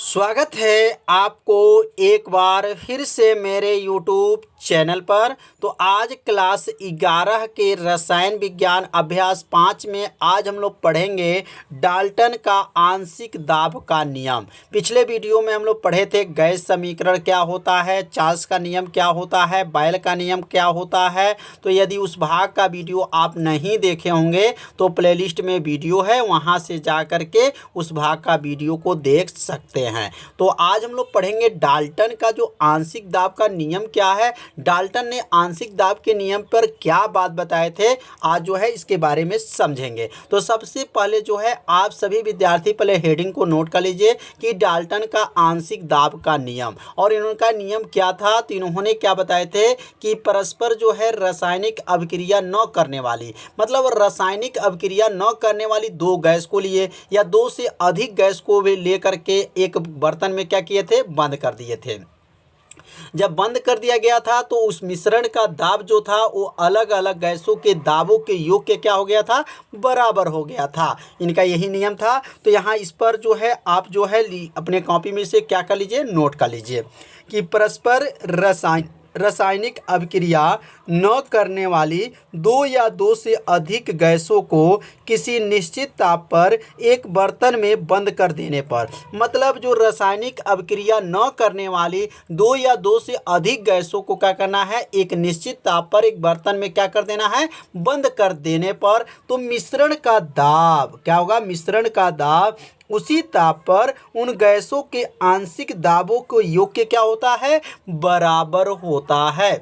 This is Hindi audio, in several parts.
स्वागत है आपको एक बार फिर से मेरे YouTube चैनल पर। तो आज क्लास 11 के रसायन विज्ञान अभ्यास 5 में आज हम लोग पढ़ेंगे डाल्टन का आंशिक दाब का नियम। पिछले वीडियो में हम लोग पढ़े थे गैस समीकरण क्या होता है, चार्ल्स का नियम क्या होता है, बॉयल का नियम क्या होता है। तो यदि उस भाग का वीडियो आप नहीं देखे होंगे तो प्लेलिस्ट में वीडियो है, वहाँ से जा कर के उस भाग का वीडियो को देख सकते हैं। तो आज हम लोग पढ़ेंगे डाल्टन का जो आंशिक दाब का नियम क्या है, डाल्टन ने आंशिक दाब के नियम पर क्या बात बताए थे, आज जो है इसके बारे में समझेंगे। तो सबसे पहले जो है आप सभी विद्यार्थी पहले हेडिंग को नोट कर लीजिए कि डाल्टन का आंशिक दाब का नियम, और इनका नियम क्या था। तो इन्होंने क्या बताए थे कि परस्पर जो है रासायनिक अभिक्रिया न करने वाली, मतलब रासायनिक अभिक्रिया न करने वाली दो गैस को लिए या दो से अधिक गैस को भी लेकर के एक बर्तन में क्या किए थे, बंद कर दिए थे। जब बंद कर दिया गया था तो उस मिश्रण का दाब जो था वो अलग अलग गैसों के दाबों के योग के क्या हो गया था, बराबर हो गया था। इनका यही नियम था। तो यहाँ इस पर जो है आप जो है अपने कॉपी में से क्या कर लीजिए, नोट कर लीजिए कि परस्पर रासायनिक अभिक्रिया न करने वाली दो या दो से अधिक गैसों को किसी निश्चित ताप पर एक बर्तन में बंद कर देने पर, मतलब जो रासायनिक अभिक्रिया न करने वाली दो या दो से अधिक गैसों को क्या करना है, एक निश्चित ताप पर एक बर्तन में क्या कर देना है, बंद कर देने पर तो मिश्रण का दाब क्या होगा, मिश्रण का दाब उसी ताप पर उन गैसों के आंशिक दाबों को योग के क्या होता है, बराबर होता है।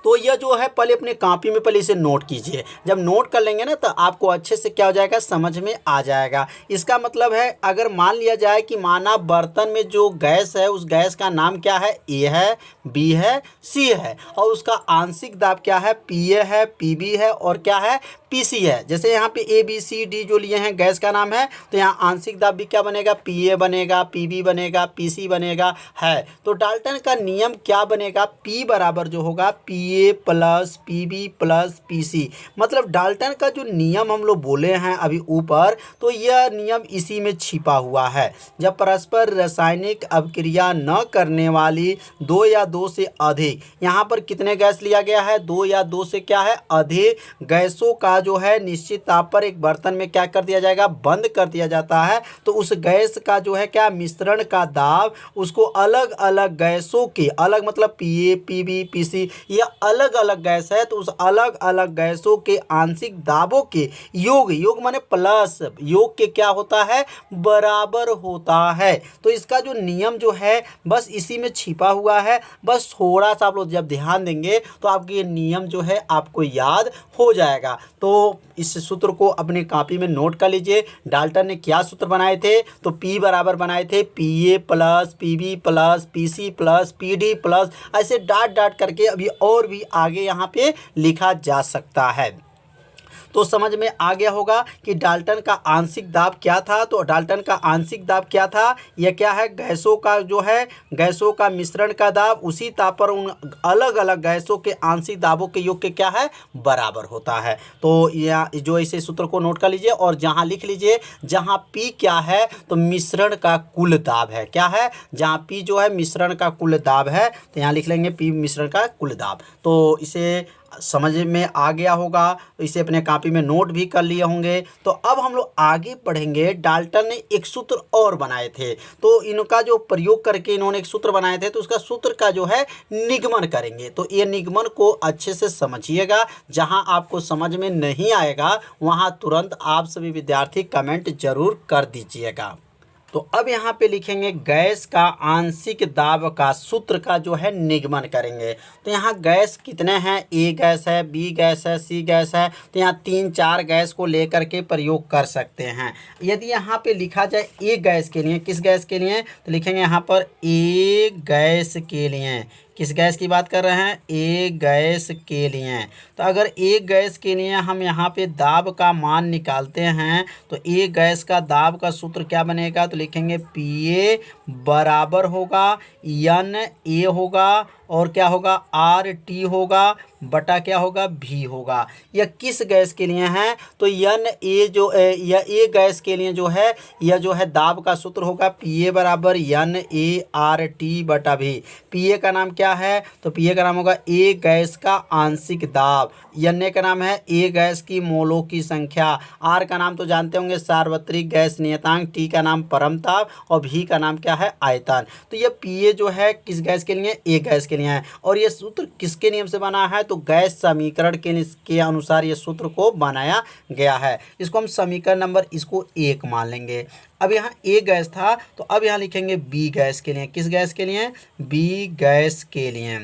तो यह जो है पहले अपने कॉपी में पहले इसे नोट कीजिए। जब नोट कर लेंगे ना तो आपको अच्छे से क्या हो जाएगा, समझ में आ जाएगा। इसका मतलब है अगर मान लिया जाए कि माना बर्तन में जो गैस है उस गैस का नाम क्या है, ए है, बी है, सी है, और उसका आंशिक दाब क्या है, पी ए है, पी बी है और क्या है, पी सी है। जैसे यहाँ पे ए बी सी डी जो लिए हैं गैस का नाम है, तो यहाँ आंशिक दाब भी क्या बनेगा, पी ए बनेगा, पी बी बनेगा, पी सी बनेगा है। तो डाल्टन का नियम क्या बनेगा, पी बराबर जो होगा P A plus P B plus P C. मतलब डाल्टन का जो नियम हम लोग बोले हैं अभी ऊपर, तो यह नियम इसी में छिपा हुआ है। जब परस्पर रासायनिक अभिक्रिया न करने वाली दो या दो से अधिक, यहाँ पर कितने गैस लिया गया है, दो या दो से क्या है, अधिक गैसों का जो है निश्चित ताप पर एक बर्तन में क्या कर दिया जाएगा, बंद कर दिया जाता है। तो उस गैस का जो है क्या, मिश्रण का दाब उसको अलग अलग गैसों के, अलग मतलब P A P B P C, यह अलग अलग गैस है, तो उस अलग अलग गैसों के आंशिक दाबों के योग, योग माने प्लस, योग के क्या होता है, बराबर होता है। तो इसका जो नियम जो है बस इसी में छिपा हुआ है। बस थोड़ा सा आप लोग जब ध्यान देंगे तो आपके ये नियम जो है आपको याद हो जाएगा। तो इस सूत्र को अपनी कॉपी में नोट कर लीजिए। डाल्टन ने क्या सूत्र बनाए थे, तो P बराबर बनाए थे P A plus P B plus P C plus P D plus, ऐसे डाट डाट करके अभी और भी आगे यहाँ पे लिखा जा सकता है। तो समझ में आ गया होगा कि डाल्टन का आंशिक दाब क्या था। तो डाल्टन का आंशिक दाब क्या था, यह क्या है, गैसों का जो है, गैसों का मिश्रण का दाब उसी ताप पर उन अलग अलग गैसों के आंशिक दाबों के योग के क्या है, बराबर होता है। तो यह जो इसे सूत्र को नोट कर लीजिए और जहाँ लिख लीजिए, जहाँ पी क्या है, तो मिश्रण का कुल दाब है, क्या है, जहाँ पी जो है मिश्रण का कुल दाब है, तो यहाँ लिख लेंगे पी मिश्रण का कुल दाब। तो इसे समझ में आ गया होगा, तो इसे अपने कॉपी में नोट भी कर लिए होंगे। तो अब हम लोग आगे पढ़ेंगे। डाल्टन ने एक सूत्र और बनाए थे, तो इनका जो प्रयोग करके इन्होंने एक सूत्र बनाए थे, तो उसका सूत्र का जो है निगमन करेंगे। तो ये निगमन को अच्छे से समझिएगा। जहां आपको समझ में नहीं आएगा वहां तुरंत आप सभी विद्यार्थी कमेंट जरूर कर दीजिएगा। तो अब यहाँ पे लिखेंगे गैस का आंशिक दाब का सूत्र का जो है निगमन करेंगे। तो यहाँ गैस कितने हैं, ए गैस है, बी गैस है, सी गैस है, तो यहाँ 3-4 गैस को लेकर के प्रयोग कर सकते हैं। यदि यहाँ पे लिखा जाए ए गैस के लिए, किस गैस के लिए, तो लिखेंगे यहाँ पर ए गैस के लिए। किस गैस की बात कर रहे हैं, ए गैस के लिए। तो अगर ए गैस के लिए हम यहाँ पे दाब का मान निकालते हैं, तो ए गैस का दाब का सूत्र क्या बनेगा, तो लिखेंगे पी ए बराबर होगा यन ए होगा और क्या होगा आर टी होगा बटा क्या होगा भी होगा। यह किस गैस के लिए है? तो यन ए जो या ए गैस के लिए जो है यह जो है दाब का सूत्र होगा पी ए बराबर यन ए आर टी बटा भी। पी ए का नाम क्या है? तो पी ए का नाम होगा ए गैस का आंशिक दाब, यन ए का नाम है ए गैस की मोलों की संख्या, आर का नाम तो जानते होंगे सार्वत्रिक गैस नियतांक, टी का नाम परम ताप और भी का नाम क्या है आयतन। तो ये पी ए जो है किस गैस के लिए? ए गैस के लिए है। और ये सूत्र किसके नियम से बना है? तो गैस समीकरण के अनुसार ये सूत्र को बनाया गया है। इसको हम समीकरण नंबर इसको 1 मान लेंगे। अब यहाँ ए गैस था तो अब यहाँ लिखेंगे बी गैस के लिए। किस गैस के लिए? बी गैस के लिए।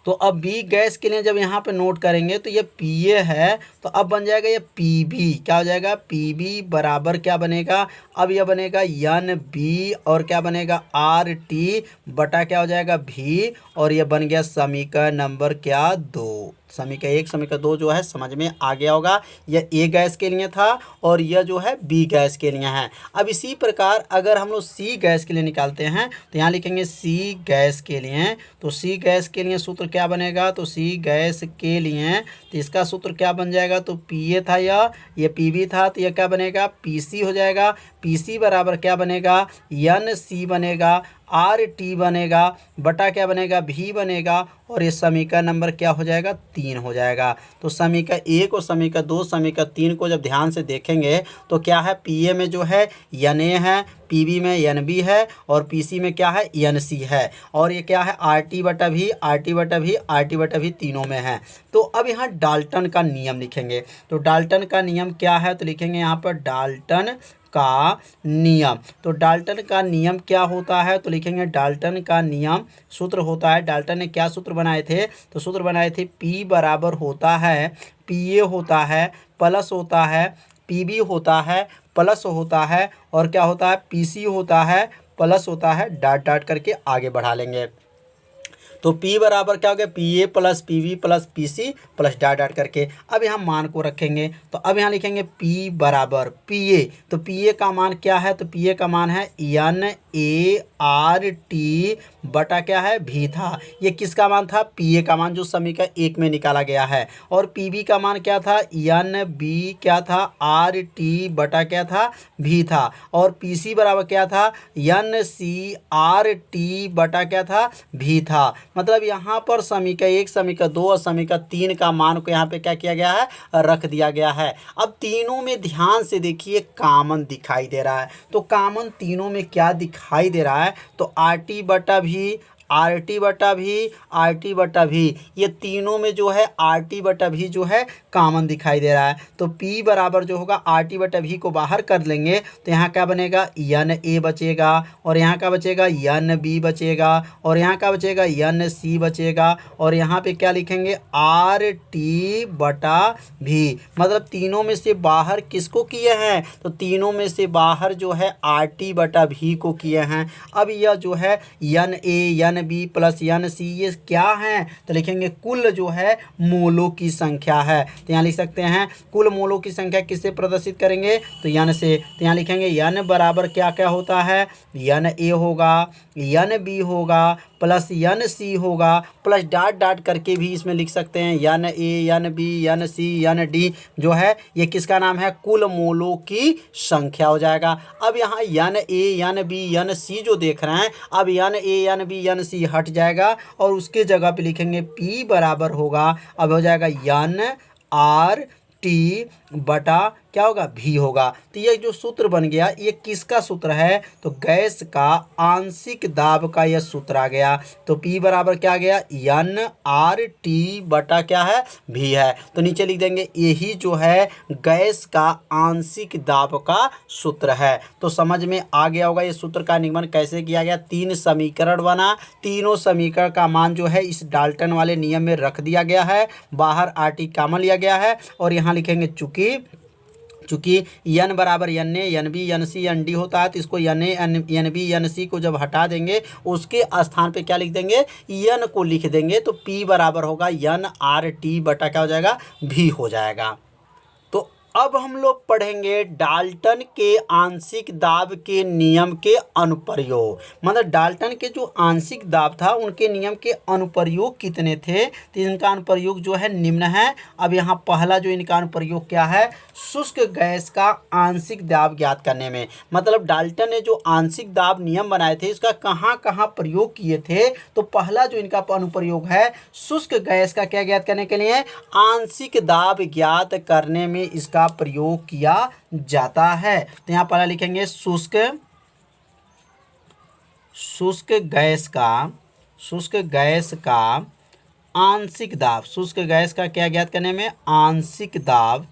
तो अब बी गैस के लिए जब यहाँ पे नोट करेंगे तो ये पी ए है तो अब बन जाएगा ये पी बी। क्या हो जाएगा? पी बी बराबर क्या बनेगा? अब यह बनेगा यन बी और क्या बनेगा आर टी बटा क्या हो जाएगा भी, और यह बन गया समीकरण नंबर क्या 2। समीकरण 1 समीकरण 2 जो है समझ में आ गया होगा। यह ए गैस के लिए था और यह जो है बी गैस के लिए है। अब इसी प्रकार अगर हम लोग सी गैस के लिए निकालते हैं तो यहाँ लिखेंगे सी गैस के लिए। तो सी गैस के लिए सूत्र क्या बनेगा? तो सी गैस के लिए तो इसका सूत्र क्या बन जाएगा? तो पी ए था ये पी बी था तो यह क्या बनेगा? पी सी हो जाएगा। पी सी बराबर क्या बनेगा? यन सी बनेगा, आर टी बनेगा बटा क्या बनेगा? भी बनेगा और ये समीकरण नंबर क्या हो जाएगा? 3 हो जाएगा। तो समीकरण 1 और समीकरण 2 समीकरण 3 को जब ध्यान से देखेंगे तो क्या है? पी ए में जो है यन ए है, पी बी में यन बी है और पी सी में क्या है? यन सी है। और ये क्या है? आर टी बटा भी, आर टी बटा भी, आर टी बटा भी तीनों में है। तो अब यहाँ डाल्टन का नियम लिखेंगे। तो डाल्टन का नियम क्या है? तो लिखेंगे यहाँ पर डाल्टन का नियम। तो डाल्टन का नियम क्या होता है? तो लिखेंगे डाल्टन का नियम सूत्र होता है। डाल्टन ने क्या सूत्र बनाए थे? तो सूत्र बनाए थे P बराबर होता है पी ए होता है प्लस होता है पी बी होता है प्लस होता है और क्या होता है? पी सी होता है प्लस होता है, डाट डाट करके आगे बढ़ा लेंगे। तो P बराबर क्या हो गया? P A plus P B plus P C plus dot dot करके अब यहाँ मान को रखेंगे। तो अब यहाँ लिखेंगे P बराबर पी ए। तो पी ए का मान क्या है? तो पी ए का मान है यन ए आर टी बटा क्या है? भी था। ये किसका मान था? पी ए का मान जो समीकरण 1 में निकाला गया है। और पी बी का मान क्या था? यन बी क्या था? आर टी बटा क्या था? भी था। और पी सी बराबर क्या था? यन सी आर टी बटा क्या था? भी था। मतलब यहाँ पर समीकरण 1 समीकरण 2 और समीकरण 3 का मान को यहाँ पे क्या किया गया है? रख दिया गया है। अब तीनों में ध्यान से देखिए कॉमन दिखाई दे रहा है। तो कॉमन तीनों में क्या दिखाई दे रहा है? तो आर टी बटा भी, आर टी बटा भी, आर टी बटा भी, ये तीनों में जो है आर टी बटा भी जो है कॉमन दिखाई दे रहा है। तो P बराबर जो होगा आर टी बटा भी को बाहर कर लेंगे तो यहाँ क्या बनेगा? यन ए बचेगा और यहाँ का बचेगा? यन बी बचेगा और यहाँ का बचेगा? यन सी बचेगा और यहाँ पे क्या लिखेंगे? आर टी बटा भी। मतलब तीनों में से बाहर किसको किए हैं? तो तीनों में से बाहर जो है आर टी बटा भी को किए हैं। अब यह जो है यन ए यन बी प्लस यन सी ये क्या है? तो लिखेंगे कुल जो है मोलों की संख्या है। तो यहाँ लिख सकते हैं कुल मोलों की संख्या किससे प्रदर्शित करेंगे? तो यन से। तो यहाँ लिखेंगे यन बराबर क्या क्या होता है? यन ए होगा, यन बी होगा प्लस यन सी होगा प्लस डाट डाट करके भी इसमें लिख सकते हैं यन ए यन बी यन सी यन डी जो है ये किसका नाम है? कुल मोलों की संख्या हो जाएगा। अब यहाँ यन ए यन बी यन सी जो देख रहे हैं, अब यन ए यन बी यन सी हट जाएगा और उसके जगह पे लिखेंगे P बराबर होगा अब हो जाएगा यन आर टी बटा क्या होगा? भी होगा। तो ये जो सूत्र बन गया ये किसका सूत्र है? तो गैस का आंशिक दाब का यह सूत्र आ गया। तो P बराबर क्या आ गया? यन आर टी बटा क्या है? भी है। तो नीचे लिख देंगे यही जो है गैस का आंशिक दाब का सूत्र है। तो समझ में आ गया होगा ये सूत्र का निगमन कैसे किया गया। 3 समीकरण बना, तीनों समीकरण का मान जो है इस डाल्टन वाले नियम में रख दिया गया है, बाहर आर टी कॉमन लिया गया है और यहाँ लिखेंगे चूँकि यन बराबर यन ए यन बी यन सी यन डी होता है तो इसको यन ए यन बी यन सी को जब हटा देंगे उसके स्थान पे क्या लिख देंगे? यन को लिख देंगे। तो P बराबर होगा यन आर टी बटा क्या हो जाएगा? भी हो जाएगा। तो अब हम लोग पढ़ेंगे डाल्टन के आंशिक दाब के नियम के अनुप्रयोग। मतलब डाल्टन के जो आंशिक दाब था उनके नियम के अनुप्रयोग कितने थे, तो इनका अनुप्रयोग जो है निम्न है। अब यहाँ पहला जो इनका अनुप्रयोग क्या है, शुष्क गैस का आंशिक दाब ज्ञात करने में। मतलब डाल्टन ने जो आंशिक दाब नियम बनाए थे इसका कहाँ कहाँ प्रयोग किए थे, तो पहला जो इनका अनुप्रयोग है शुष्क गैस का क्या ज्ञात करने के लिए, आंशिक दाब ज्ञात करने में इसका प्रयोग किया जाता है। तो यहाँ पहला लिखेंगे शुष्क गैस का आंशिक दाब। शुष्क गैस का क्या ज्ञात करने में, आंशिक दाब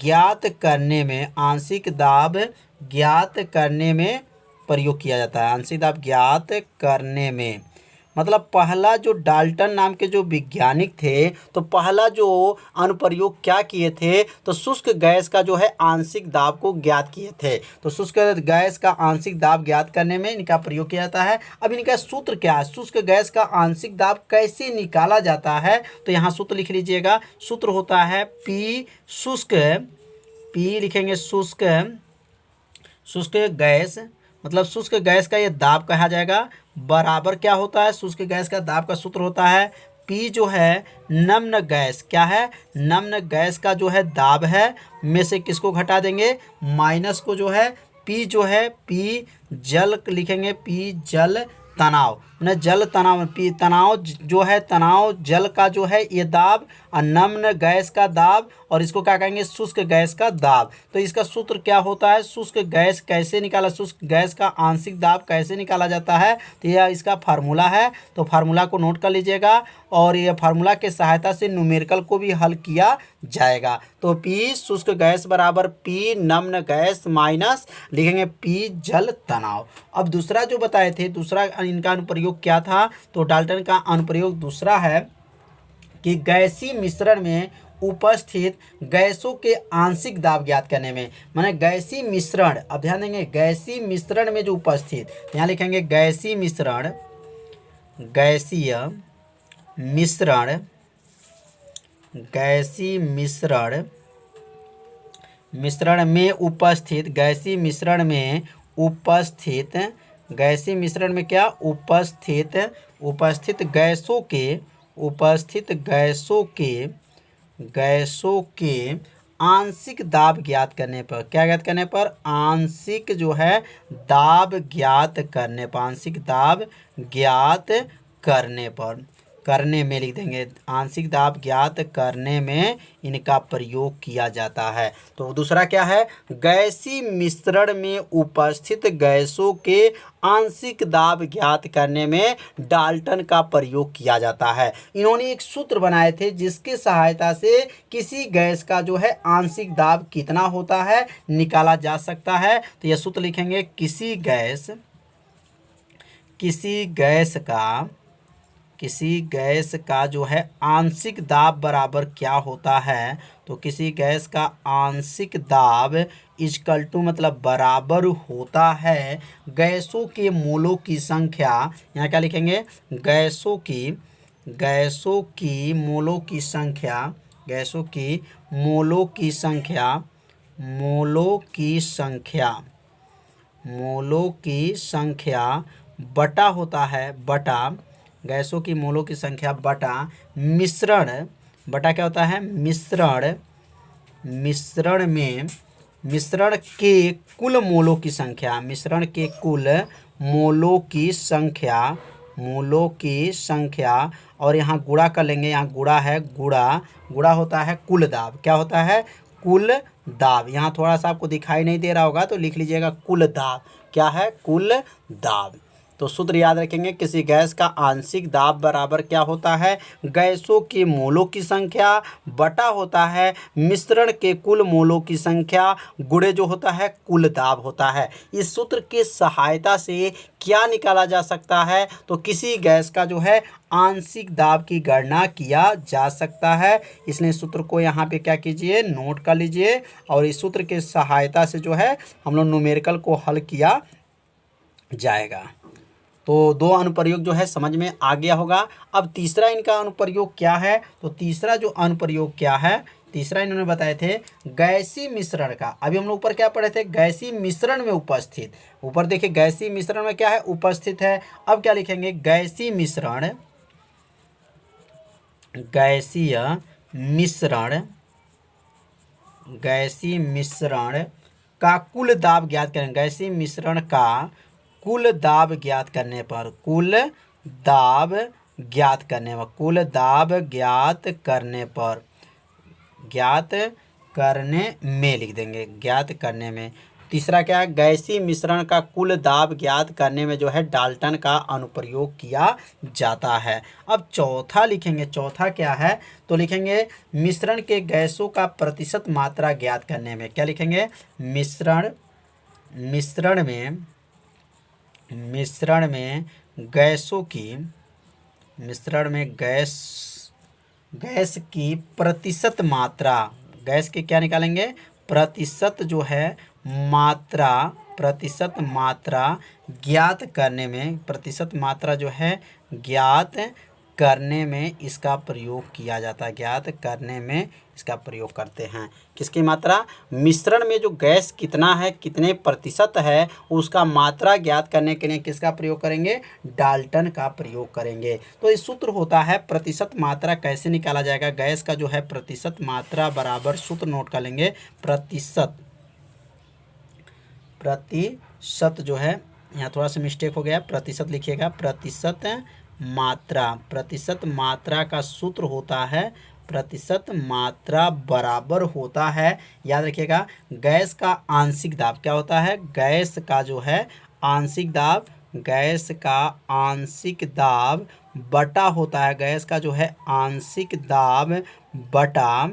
ज्ञात करने में, आंशिक दाब ज्ञात करने में प्रयोग किया जाता है। आंशिक दाब ज्ञात करने में मतलब पहला जो डाल्टन नाम के जो वैज्ञानिक थे, तो पहला जो अनुप्रयोग क्या किए थे, तो शुष्क गैस का जो है आंशिक दाब को ज्ञात किए थे। तो शुष्क गैस का आंशिक दाब ज्ञात करने में इनका प्रयोग किया जाता है। अब इनका सूत्र क्या है, शुष्क गैस का आंशिक दाब कैसे निकाला जाता है, तो यहाँ सूत्र लिख लीजिएगा। सूत्र होता है पी शुष्क, पी लिखेंगे शुष्क गैस, मतलब शुष्क गैस का ये दाब कहा जाएगा, बराबर क्या होता है, शुष्क गैस का दाब का सूत्र होता है पी जो है नम्न गैस, क्या है, नम्न गैस का जो है दाब है में से किसको घटा देंगे, माइनस को, जो है पी जो है पी जल लिखेंगे, पी जल तनाव, न जल तनाव, पी तनाव जो है, तनाव जल का जो है ये दाब, और नम्न गैस का दाब, और इसको क्या कहेंगे, शुष्क गैस का दाब। तो इसका सूत्र क्या होता है, शुष्क गैस कैसे निकाला, शुष्क गैस का आंशिक दाब कैसे निकाला जाता है, तो यह इसका फार्मूला है। तो फार्मूला को नोट कर लीजिएगा, और यह फार्मूला के सहायता से न्यूमेरिकल को भी हल किया जाएगा। तो पी शुष्क गैस बराबर पी नम्न गैस माइनस लिखेंगे पी जल तनाव। अब दूसरा जो बताए थे, दूसरा इनका अनुप्रयोग क्या था, तो डाल्टन का अनुप्रयोग दूसरा है कि गैसीय मिश्रण में उपस्थित गैसों के आंशिक दाब ज्ञात करने में। माने गैसीय मिश्रण, अब ध्यान देंगे, गैसीय मिश्रण में जो उपस्थित, यहाँ लिखेंगे गैसीय मिश्रण में उपस्थित, गैसीय मिश्रण में उपस्थित, गैसीय मिश्रण में क्या, उपस्थित गैसों के आंशिक दाब ज्ञात करने पर, क्या ज्ञात करने पर, आंशिक जो है दाब ज्ञात करने पर, आंशिक दाब ज्ञात करने पर, करने में लिख देंगे, आंशिक दाब ज्ञात करने में इनका प्रयोग किया जाता है। तो दूसरा क्या है, गैसीय मिश्रण में उपस्थित गैसों के आंशिक दाब ज्ञात करने में डाल्टन का प्रयोग किया जाता है। इन्होंने एक सूत्र बनाए थे जिसकी सहायता से किसी गैस का जो है आंशिक दाब कितना होता है निकाला जा सकता है। तो यह सूत्र लिखेंगे, किसी गैस का जो है आंशिक दाब बराबर क्या होता है, तो किसी गैस का आंशिक दाब इक्वल टू मतलब बराबर होता है गैसों के मोलों की संख्या, यहाँ क्या लिखेंगे, गैसों की मोलों की संख्या बटा होता है, गैसों की मोलों की संख्या बटा मिश्रण, बटा क्या होता है, मिश्रण के कुल मोलों की संख्या, और यहाँ गुणा कर लेंगे, यहाँ गुणा है, गुणा होता है कुल दाब, क्या होता है, कुल दाब। यहाँ थोड़ा सा आपको दिखाई नहीं दे रहा होगा तो लिख लीजिएगा कुल दाब, क्या है, कुल दाब। तो सूत्र याद रखेंगे, किसी गैस का आंशिक दाब बराबर क्या होता है, गैसों के मोलों की संख्या बटा होता है मिश्रण के कुल मोलों की संख्या गुणे जो होता है कुल दाब होता है। इस सूत्र की सहायता से क्या निकाला जा सकता है, तो किसी गैस का जो है आंशिक दाब की गणना किया जा सकता है। इसलिए सूत्र को यहाँ पे क्या कीजिए, नोट कर लीजिए, और इस सूत्र के सहायता से जो है हम लोग न्यूमेरिकल को हल किया जाएगा। तो दो अनुप्रयोग जो है समझ में आ गया होगा। अब तीसरा इनका अनुप्रयोग क्या है, तो तीसरा जो अनुप्रयोग क्या है, तीसरा इन्होंने बताए थे गैसीय मिश्रण का। अभी हम लोग ऊपर क्या पढ़े थे, गैसीय मिश्रण में उपस्थित। ऊपर देखिए गैसीय मिश्रण में क्या है, उपस्थित है। अब क्या लिखेंगे, गैसीय मिश्रण, गैसीय मिश्रण, गैसीय मिश्रण का कुल दाब ज्ञात करें। गैसीय मिश्रण का कुल दाब ज्ञात करने पर, कुल दाब ज्ञात करने पर, कुल दाब ज्ञात करने पर, ज्ञात करने में लिख देंगे, ज्ञात करने में। तीसरा क्या है, गैसीय मिश्रण का कुल दाब ज्ञात करने में जो है डाल्टन का अनुप्रयोग किया जाता है। अब चौथा लिखेंगे, चौथा क्या है, तो लिखेंगे मिश्रण के गैसों का प्रतिशत मात्रा ज्ञात करने में। क्या लिखेंगे, मिश्रण में गैसों की, मिश्रण में गैस की प्रतिशत मात्रा, गैस की क्या निकालेंगे, प्रतिशत जो है मात्रा, प्रतिशत मात्रा ज्ञात करने में, प्रतिशत मात्रा जो है ज्ञात करने में इसका प्रयोग किया जाता है, ज्ञात करने में इसका प्रयोग करते हैं। किसकी मात्रा, मिश्रण में जो गैस कितना है, कितने प्रतिशत है, उसका मात्रा ज्ञात करने के लिए किसका प्रयोग करेंगे, डाल्टन का प्रयोग करेंगे। तो इस सूत्र होता है प्रतिशत मात्रा कैसे निकाला जाएगा, गैस का जो है प्रतिशत मात्रा बराबर, सूत्र नोट कर लेंगे, प्रतिशत जो है, यहाँ थोड़ा सा मिस्टेक हो गया, प्रतिशत लिखिएगा, प्रतिशत मात्रा, प्रतिशत मात्रा का सूत्र होता है, प्रतिशत मात्रा बराबर होता है, याद रखिएगा, गैस का आंशिक दाब। क्या होता है, गैस का जो है आंशिक दाब, गैस का आंशिक दाब बटा होता है, गैस का जो है आंशिक दाब बटा,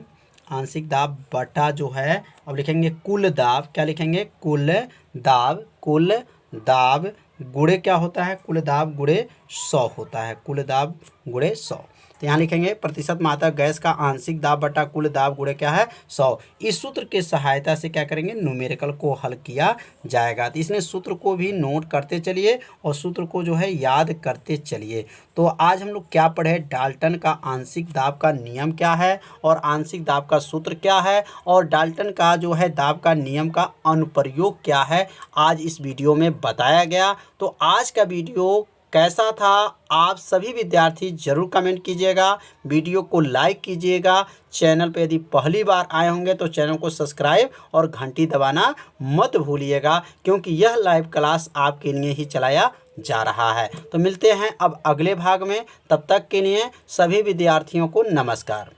आंशिक दाब बटा जो है, अब लिखेंगे कुल दाब। क्या लिखेंगे, कुल दाब, कुल दाब गुणे क्या होता है, कुल दाब गुणे 100 होता है, कुल दाब गुणे 100। तो यहाँ लिखेंगे प्रतिशत मात्रा गैस का आंशिक दाब बटा कुल दाब गुणे क्या है, 100। इस सूत्र के सहायता से क्या करेंगे, न्यूमेरिकल को हल किया जाएगा। तो इसलिए सूत्र को भी नोट करते चलिए और सूत्र को जो है याद करते चलिए। तो आज हम लोग क्या पढ़े, डाल्टन का आंशिक दाब का नियम क्या है और आंशिक दाब का सूत्र क्या है और डाल्टन का जो है दाब का नियम का अनुप्रयोग क्या है, आज इस वीडियो में बताया गया। तो आज का वीडियो कैसा था, आप सभी विद्यार्थी जरूर कमेंट कीजिएगा, वीडियो को लाइक कीजिएगा, चैनल पे यदि पहली बार आए होंगे तो चैनल को सब्सक्राइब और घंटी दबाना मत भूलिएगा, क्योंकि यह लाइव क्लास आपके लिए ही चलाया जा रहा है। तो मिलते हैं अब अगले भाग में, तब तक के लिए सभी विद्यार्थियों को नमस्कार।